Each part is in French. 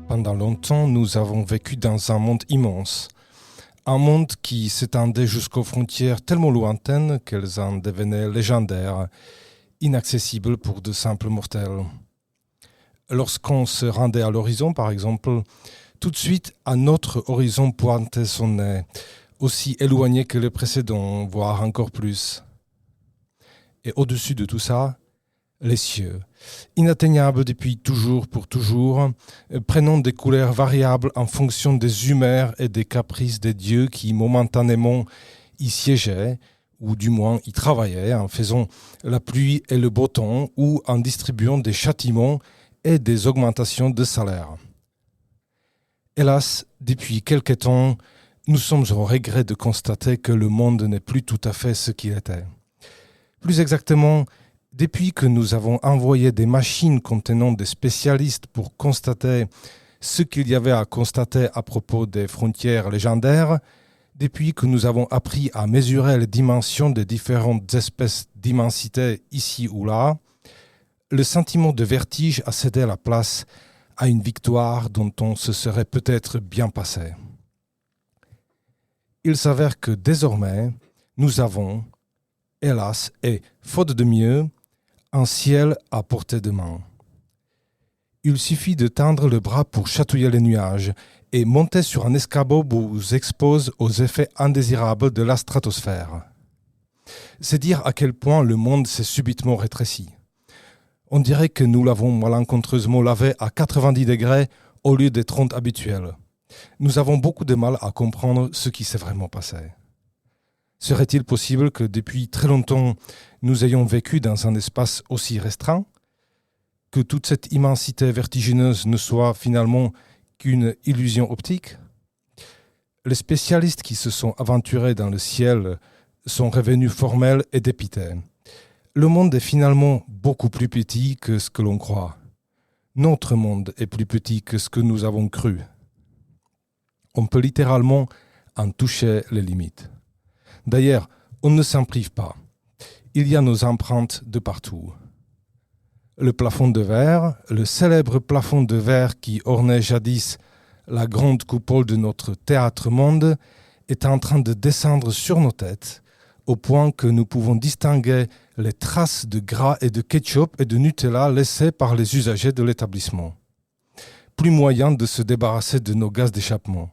Pendant longtemps, nous avons vécu dans un monde immense. Un monde qui s'étendait jusqu'aux frontières tellement lointaines qu'elles en devenaient légendaires, inaccessibles pour de simples mortels. Lorsqu'on se rendait à l'horizon, par exemple, tout de suite, un autre horizon pointait son nez, aussi éloigné que le précédent, voire encore plus. Et au-dessus de tout ça, les cieux, inatteignables depuis toujours pour toujours, prenant des couleurs variables en fonction des humeurs et des caprices des dieux qui momentanément y siégeaient, ou du moins y travaillaient en faisant la pluie et le beau temps, ou en distribuant des châtiments et des augmentations de salaire. Hélas, depuis quelque temps, nous sommes au regret de constater que le monde n'est plus tout à fait ce qu'il était. Plus exactement, depuis que nous avons envoyé des machines contenant des spécialistes pour constater ce qu'il y avait à constater à propos des frontières légendaires, depuis que nous avons appris à mesurer les dimensions des différentes espèces d'immensité ici ou là, le sentiment de vertige a cédé la place à une victoire dont on se serait peut-être bien passé. Il s'avère que désormais, nous avons, hélas et faute de mieux, un ciel à portée de main. Il suffit de tendre le bras pour chatouiller les nuages et monter sur un escabeau vous expose aux effets indésirables de la stratosphère. C'est dire à quel point le monde s'est subitement rétréci. On dirait que nous l'avons malencontreusement lavé à 90 degrés au lieu des 30 habituels. Nous avons beaucoup de mal à comprendre ce qui s'est vraiment passé. Serait-il possible que depuis très longtemps, nous ayons vécu dans un espace aussi restreint? Que toute cette immensité vertigineuse ne soit finalement qu'une illusion optique? Les spécialistes qui se sont aventurés dans le ciel sont revenus formels et dépités. Le monde est finalement beaucoup plus petit que ce que l'on croit. Notre monde est plus petit que ce que nous avons cru. On peut littéralement en toucher les limites. D'ailleurs, on ne s'en prive pas. Il y a nos empreintes de partout. Le plafond de verre, le célèbre plafond de verre qui ornait jadis la grande coupole de notre théâtre-monde, est en train de descendre sur nos têtes, au point que nous pouvons distinguer les traces de gras et de ketchup et de Nutella laissées par les usagers de l'établissement. Plus moyen de se débarrasser de nos gaz d'échappement.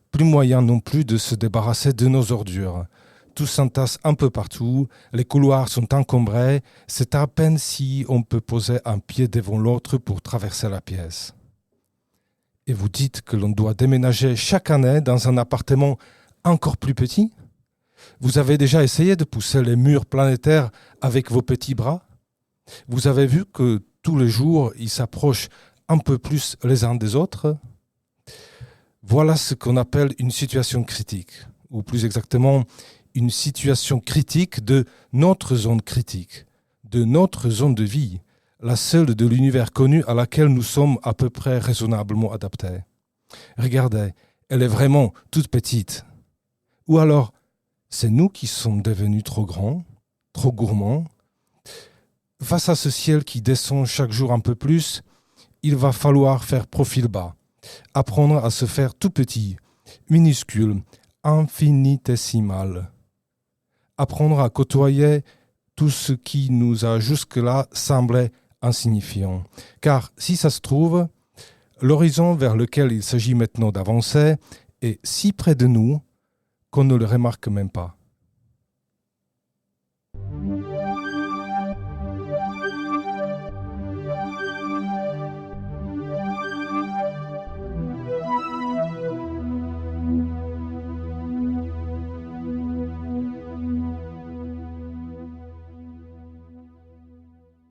Plus moyen non plus de se débarrasser de nos ordures. Tout s'entasse un peu partout, les couloirs sont encombrés, c'est à peine si on peut poser un pied devant l'autre pour traverser la pièce. Et vous dites que l'on doit déménager chaque année dans un appartement encore plus petit? Vous avez déjà essayé de pousser les murs planétaires avec vos petits bras? Vous avez vu que tous les jours, ils s'approchent un peu plus les uns des autres? Voilà ce qu'on appelle une situation critique, ou plus exactement, une situation critique de notre zone critique, de notre zone de vie, la seule de l'univers connu à laquelle nous sommes à peu près raisonnablement adaptés. Regardez, elle est vraiment toute petite. Ou alors, c'est nous qui sommes devenus trop grands, trop gourmands. Face à ce ciel qui descend chaque jour un peu plus, il va falloir faire profil bas, apprendre à se faire tout petit, minuscule, infinitésimal. Apprendre à côtoyer tout ce qui nous a jusque-là semblé insignifiant. Car si ça se trouve, l'horizon vers lequel il s'agit maintenant d'avancer est si près de nous qu'on ne le remarque même pas.